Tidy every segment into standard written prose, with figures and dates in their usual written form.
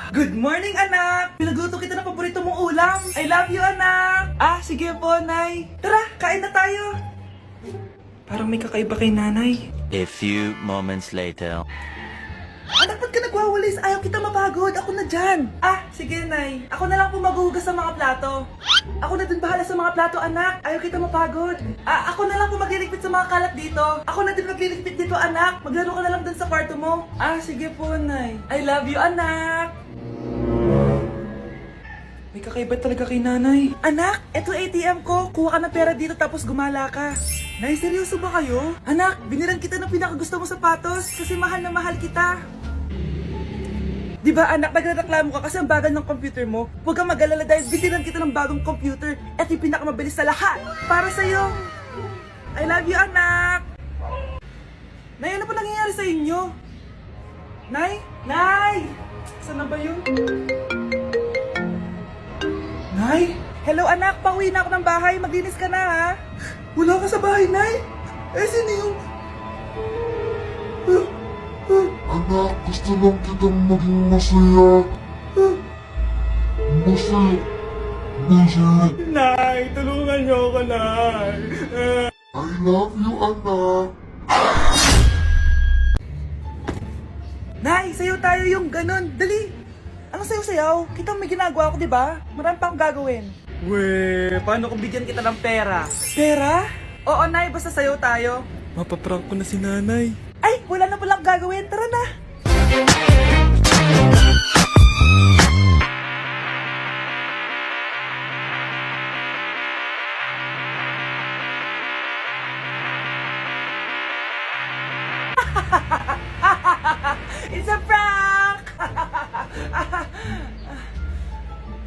Good morning, anak! Pinagluto kita ng paborito mong ulam. I love you, anak! Ah, sige po, Nay. Tara, kain na tayo. Parang may kakaiba kay nanay. A few moments later. Anak, ba't ka nagwawalis? Ayaw kita mapagod. Ako na dyan. Ah, sige, Nay. Ako na lang po maghuhugas sa mga plato. Ako na din bahala sa mga plato, anak. Ayaw kita mapagod. Ah, ako na lang po magliligpit sa mga kalat dito. Ako na din magliligpit dito, anak. Maglaro ka na lang dun sa kwarto mo. Ah, sige po, Nay. I love you, anak. May kakaiba talaga kay nanay. Anak, eto ATM ko. Kuha ka ng pera dito tapos gumala ka. Nay, seryoso ba kayo? Anak, binilan kita ng pinakagusto mo sapatos kasi mahal na mahal kita. Di ba anak, nagreklamo ka kasi ang bagal ng computer mo? Huwag kang mag-alala dahil binilan kita ng bagong computer. Eto yung pinakamabilis sa lahat. Para sa'yo. I love you, anak. Nay, ano pa nangyayari sa inyo? Nay? Nay! Saan na ba yun? Nay? Hello anak, pauwi na ako ng bahay. Maglinis ka na ha. Wala ka sa bahay, Nay? Eh, sino yung... Anak, gusto lang kitang maging masaya. Masaya. Masaya. Nay, tulungan niyo ako, Nay. I love you, anak. Nay, sayo tayo yung ganun. Dali. Ano sayo-sayaw? Kita may ginagawa ko, di ba? Marami pa akong gagawin. Weh, paano kung bigyan kita ng pera? Pera? Oo, Nay, basta sayo tayo. Mapaprank ko na si nanay. Ay, wala na palang gagawin. Tara na. It's a prank!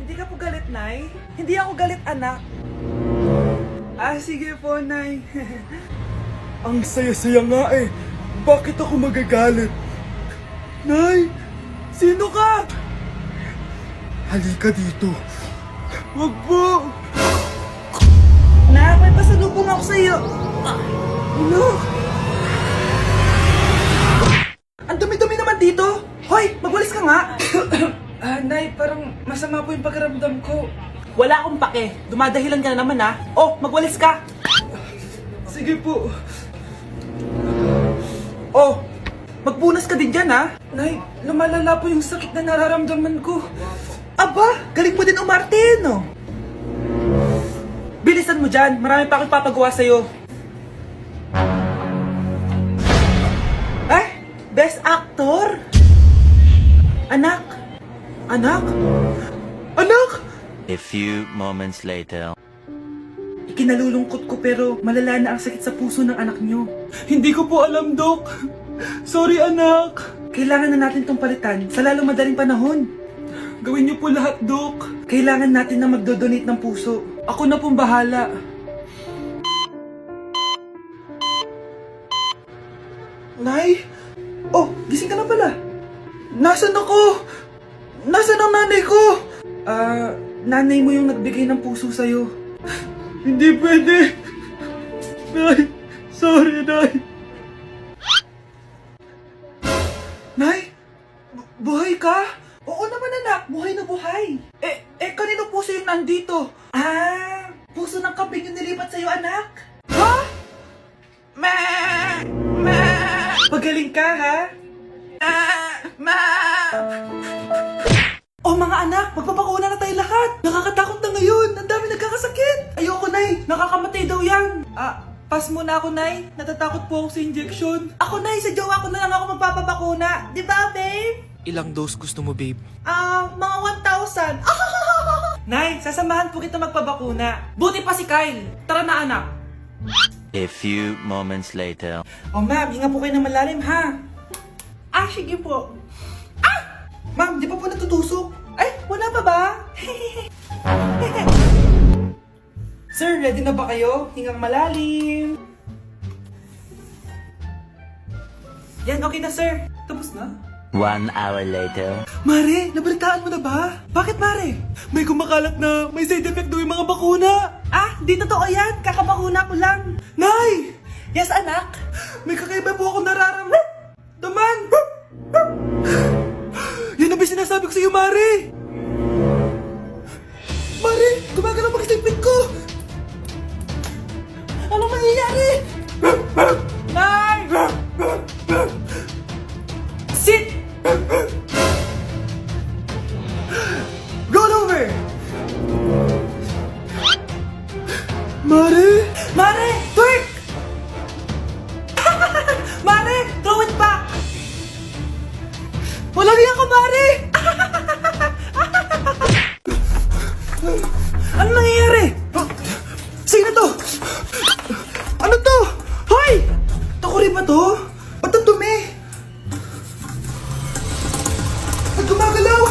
Hindi ka po galit, Nay? Hindi ako galit, anak. Ah, sige po, Nay. Ang saya-saya nga eh. Bakit ako magagalit? Nay! Sino ka? Halika dito. Wag po! Nak, may pasalubong ako sa'yo. Ano? Ang dumi-dumi naman dito. Hoy, magwalis ka nga. Nay, parang masama po yung pakiramdam ko. Wala akong pake. Dumadahilan ka na naman ha. Oh, magwalis ka. Sige po. Oh, magpunas ka din dyan ha. Nay, lumalala po yung sakit na nararamdaman ko. Aba, galing mo din umarte, no? Bilisan mo dyan. Marami pa akong papagawa sa'yo. Best actor? Anak? Anak? Anak? A few moments later. Ikinalulungkot ko pero malala na ang sakit sa puso ng anak nyo. Hindi ko po alam, Dok. Sorry, anak. Kailangan na natin tong palitan sa lalong madaling panahon. Gawin niyo po lahat, Dok. Kailangan natin na magdodonate ng puso. Ako na pong bahala. Nay? Oh, gising ka na pala. Nasaan ako? Nasaan ang nanay ko? Nanay mo yung nagbigay ng puso sa'yo. Hindi pwede. Nay, sorry, Nay. Nay? Buhay ka? Oo naman, anak. Buhay na buhay. Kanino puso yung nandito? Ah, puso ng kambing yung nilipat sa'yo, anak. Ha? Ma! Pagaling ka, ha? Oh mga anak, magpapakuna na tayo lahat. Nakakatakot na ngayon. Ang dami nagkakasakit. Ayoko, Nay. Nakakamatay daw yan. Pass muna ako, Nay. Natatakot po ako sa injection. Ako, Nay. Sa jowa ko na lang ako magpapabakuna. Di ba, babe? Ilang dose gusto mo, babe? Mga 1,000. Nay, sasamahan po kita magpabakuna. Buti pa si Kyle. Tara na, anak. A few moments later. Oh, ma'am, hinga po kayo ng malalim, ha? Sige po. Ma'am, di pa po natutusok? Ay, wala pa ba? Sir, ready na ba kayo? Hingang malalim. Yan, okay na, sir. Tapos na? 1 hour later. Mare, nabalitaan mo na ba? Bakit, Mare? May kumakalat na may side effect daw yung mga bakuna. Di totoo yan. Kakabakuna ko lang. Nay! Yes, anak? May kakaiba po ako nararamdaman. Yan ang sinasabi sinasabi ko sa'yo, Mare! Mare, gumagalaw mag-isipin ko! Anong mangyayari? Nay! Sit! Roll over! Mare! Mare! Twerk! Mare! Throw it back! Walang iya ka, Mare! Ano nangyayari? Sino to? Ano to? Hoy! Takuri ba to? Ba't ang dumi? Ba't gumagalaw?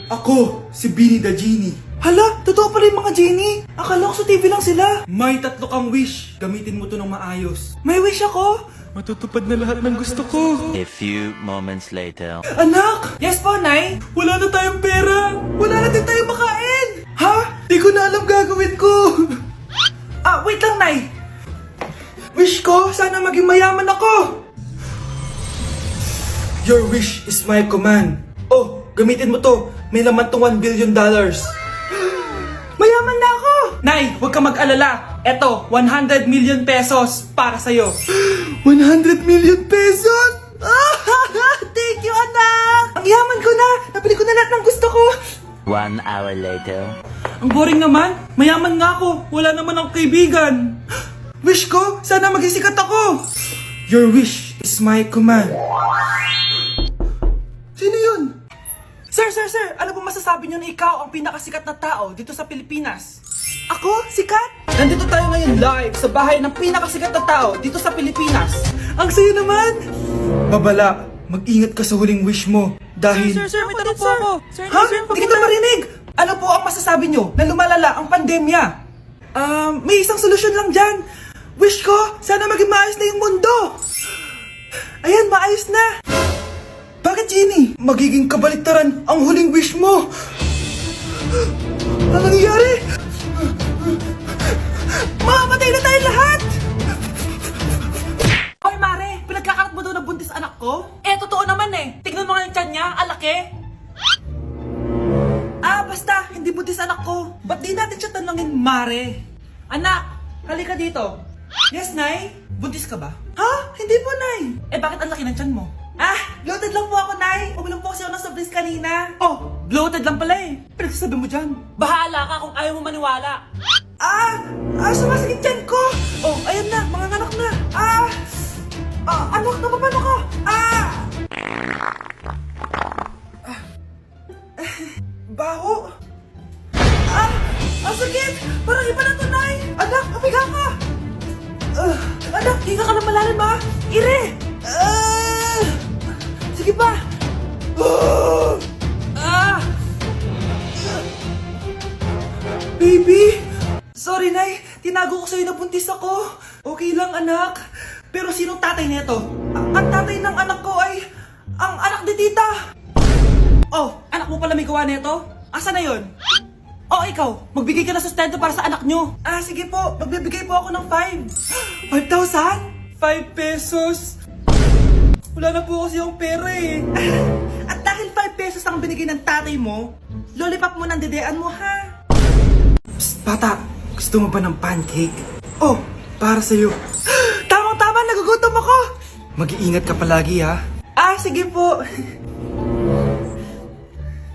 Ako, si Beanie the Genie. Hala, totoo pala yung mga genie. Akala ko sa TV lang sila. May 3 kang wish. Gamitin mo to ng maayos. May wish ako? Matutupad na lahat ng gusto ko. A few moments later. Anak! Yes po, Nay? Wala na tayong pera. Wala na din tayong makain. Ha? Di ko na alam gagawin ko. Wait lang, Nay. Wish ko, sana maging mayaman ako. Your wish is my command. Oh, gamitin mo to. May laman tong $1 billion. Mayaman na ako! Nay, huwag ka mag-alala. Eto, 100 million pesos para sa'yo. 100 million pesos? Thank you, anak! Ang yaman ko na! Nabili ko na lahat ng gusto ko! 1 hour later. Ang boring naman. Mayaman nga ako. Wala naman akong kaibigan. Wish ko, sana maging sikat ako. Your wish is my command. Sino yun? Sir! Ano po masasabi niyo na ikaw ang pinakasikat na tao dito sa Pilipinas? Ako? Sikat? Nandito tayo ngayon live sa bahay ng pinakasikat na tao dito sa Pilipinas. Ang sayo naman! Babala, mag-ingat ka sa huling wish mo dahil... Sir, may tanong po ako. Sir, Ha? Hindi kita marinig! Ano po ang masasabi niyo na lumalala ang pandemya? May isang solusyon lang dyan. Wish ko, sana maging maayos na yung mundo. Ayan, maayos na. Bakit, Genie? Magiging kabaliktaran ang huling wish mo. Ano nangyayari? Mamamatay na tayo lahat! Hoy, Mare! Pinagkakarat mo daw na buntis anak ko? Totoo naman eh. Tignan mo nga yung tiyan niya, alaki. Basta, hindi buntis anak ko. Ba't di natin siya tanungin, Mare? Anak, halika dito. Yes, Nay? Buntis ka ba? Ha? Hindi po, Nay. Bakit ang laki ng tiyan mo? Bloated lang po ako, Nay. Uminom po kasi ako ng soft kanina. Oh, bloated lang pala eh. Pinagsasabi mo dyan. Bahala ka kung ayaw mo maniwala. Sumasakit tiyan ko. Oh, ayan na, mga anak na. Anak, napapano ko? Baho. Ang sakit. Parang iba na to, Nay. Anak, papiga ka. Anak, hinga ka na malalim, ha? Ire. Sige pa. Baby. Sorry, Nay. Tinago ko sa'yo na buntis ako. Okay lang, anak. Pero sinong tatay nito? Ang tatay ng anak ko ay ang anak ni tita. Oh, anak mo pala may gawa nito? Asa na yon? Oh, ikaw, magbigay ka na sustento para sa anak nyo. Sige po, magbibigay po ako ng 5. 5,000? 5 pesos? Wala na po kasi yung pera eh. At dahil 5 pesos ang binigay ng tatay mo, lollipop mo ng dedean mo, ha? Psst, bata, gusto mo ba ng pancake? Oh, para sa'yo. Tamang-tama, nagugutom ako. Mag-iingat ka palagi, ha? Sige po.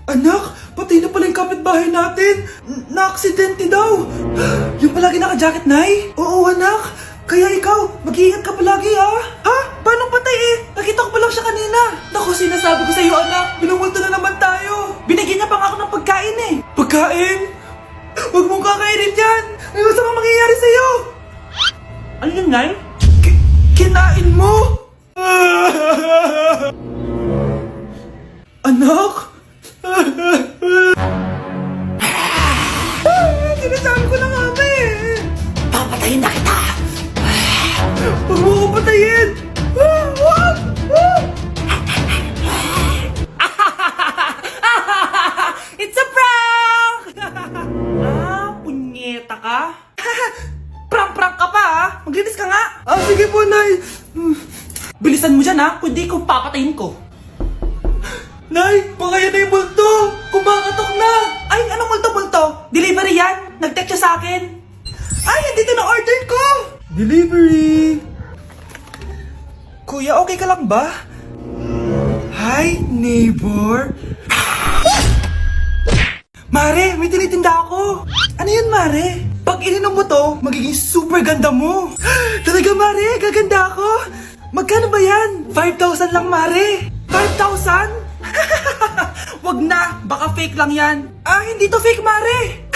Anak, patay na pala yung kapitbahay natin. Na-aksidente daw. Yung palagi naka-jacket, Nay? Oo, anak. Kaya ikaw, mag-iingat ka palagi, ha? Ha? Paano patay eh? Nakita ko pa lang siya kanina. Naku, sinasabi ko sa'yo, anak. Binumulto na naman tayo. Binigyan niya pa nga ako ng pagkain eh. Pagkain? Huwag mong kakainin yan. May gusto kang mangyayari sa'yo. Ano yun, Nay? Kinain mo? Anak? Sinasabi ko na nga ba eh. Papatayin na kita. Huwag mo ko patayin. Wag! It's a prank! Punyeta ka? Prank ka pa ha? Maglinis ka nga. Sige po, Nay. Bilisan mo dyan ha, kundi ko papatayin ko. Nay, baka yan na yung multo! Kumakatok na! Ay, anong multo-multo? Delivery yan? Nag-text siya sa akin. Ay, nandito na order ko! Delivery! Kuya, okay ka lang ba? Hi, neighbor. Mare, may tinitinda ako. Ano yun, Mare? Pag ininom mo to, magiging super ganda mo. Talaga, Mare, gaganda ako. Magkano ba yan? 5,000 lang, Mare. 5,000? Wag na, baka fake lang yan. Ah, hindi to fake, Mare.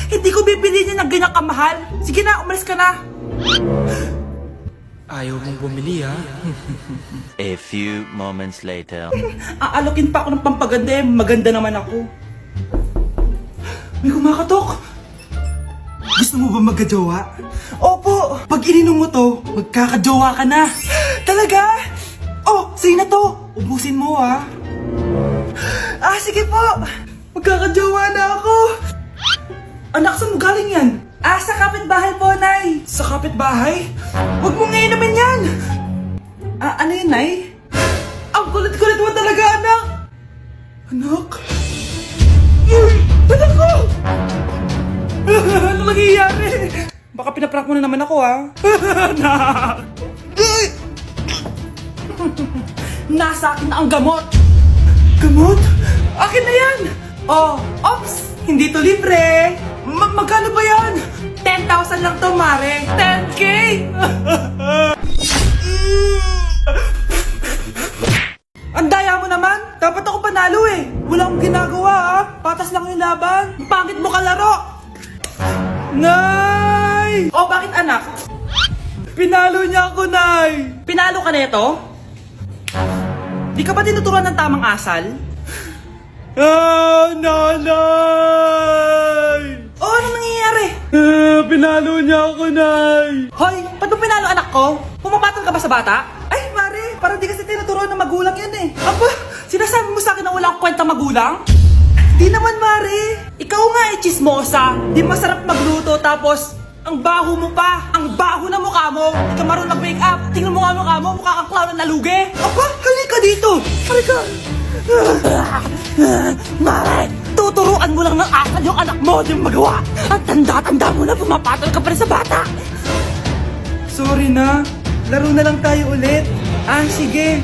Hindi ko bibili niya ng ganyan kamahal. Sige na, umalis ka na. Ayaw mong bumili, ha? A few moments later. Aalokin pa ako ng pampaganda eh. Maganda naman ako. May kumakatok. Gusto mo ba magkajowa? Opo! Pag ininom mo to, magkakajowa ka na. Talaga? Oh, sa'yo na to. Ubusin mo, ha? Ah, sige po. Magkakajowa na ako. Anak, saan mo galing yan? Ah, sa kapitbahay po, Nay. Sa kapitbahay? Huwag mo ngayon naman yan. Ah, ano yun, Nay? Ang kulit-kulit mo talaga, anak. Anak? Uy! Anak ko! Ano nangyayari? Baka pinaprank mo na naman ako, ha? Anak! Nasa akin na ang gamot. Gamot? Akin na yan! Oh, ops! Hindi to libre! Magkano ba yan? 10,000 lang to, Mare! 10K! Ang daya mo naman! Dapat ako panalo eh! Wala akong ginagawa ah! Patas lang yung laban! Pangit mo kalaro! Nay! Oh, bakit anak? Pinalo niya ako, Nay! Pinalo ka neto? Di ka ba tinuturuan ng tamang asal? Ah, nanay! Oh, ano nangyayari? Pinalo niya ako, Nay! Hoy, ba't mo pinalo anak ko? Pumapatol ka ba sa bata? Ay, Mare, parang di kasi tinuturuan ng magulang yan eh. Aba, sinasabi mo sa akin na wala akong kwenta magulang? Di naman, Mare. Ikaw nga eh, chismosa. Di masarap magluto tapos ang baho mo pa. Ang baho na mukha mo. Di ka marunong mag-make up. Tingnan mo nga mukha mo. Mukha kang clown na nalugi. Aba, halika dito. Halika. Mare, tuturuan mo lang ng asal yung anak mo. Di mo magawa. At tanda-tanda mo na pumapatol ka pa rin sa bata. Sorry na. Laro na lang tayo ulit. Ah, sige.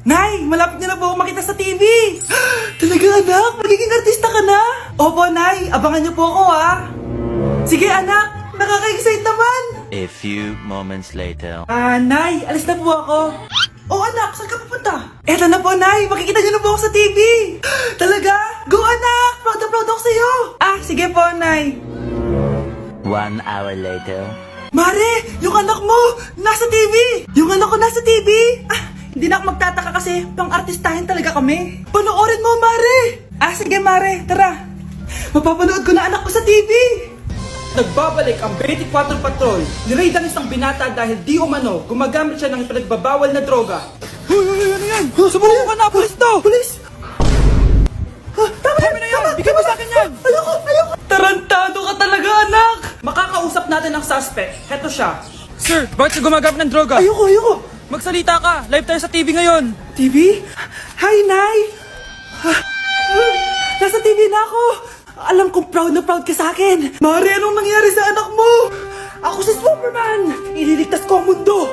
Nay, malapit na po ako makita sa TV. Talaga anak, magiging artista ka na. Opo, Nay, abangan niyo po ako ha. Sige anak, nakaka-excite naman. A few moments later. Ah, Nay, alis na po ako. Oh anak, saan ka pupunta? Eto na po, Nay, makikita niyo na po ako sa TV. Talaga? Go anak, proud na proud ako sa'yo. Ah, sige po, Nay. 1 hour later. Mare, yung anak mo, nasa TV! Yung anak ko nasa TV! Ah, hindi na ako magtataka kasi pang-artistahin talaga kami. Panoorin mo, Mare! Ah, sige, Mare, tara. Mapapanood ko na anak ko sa TV! Nagbabalik ang 24 Patrol. Niraid ang isang binata dahil di umano gumagamit siya ng pinagbabawal na droga. Hoy, ano yan? Sumuko ka na, pulis to! Pulis! Tama na yan! Bigay mo sa akin yan! Ayoko! Tarantado ka talaga, anak! Makakausap natin ang suspect. Heto siya. Sir, bakit ka gumagamit ng droga? Ayoko! Magsalita ka! Live tayo sa TV ngayon! TV? Hi, Nay! Nasa TV na ako! Alam kong proud na proud ka sa akin! Mare, anong nangyari sa anak mo? Ako si Superman! Ililigtas ko ang mundo!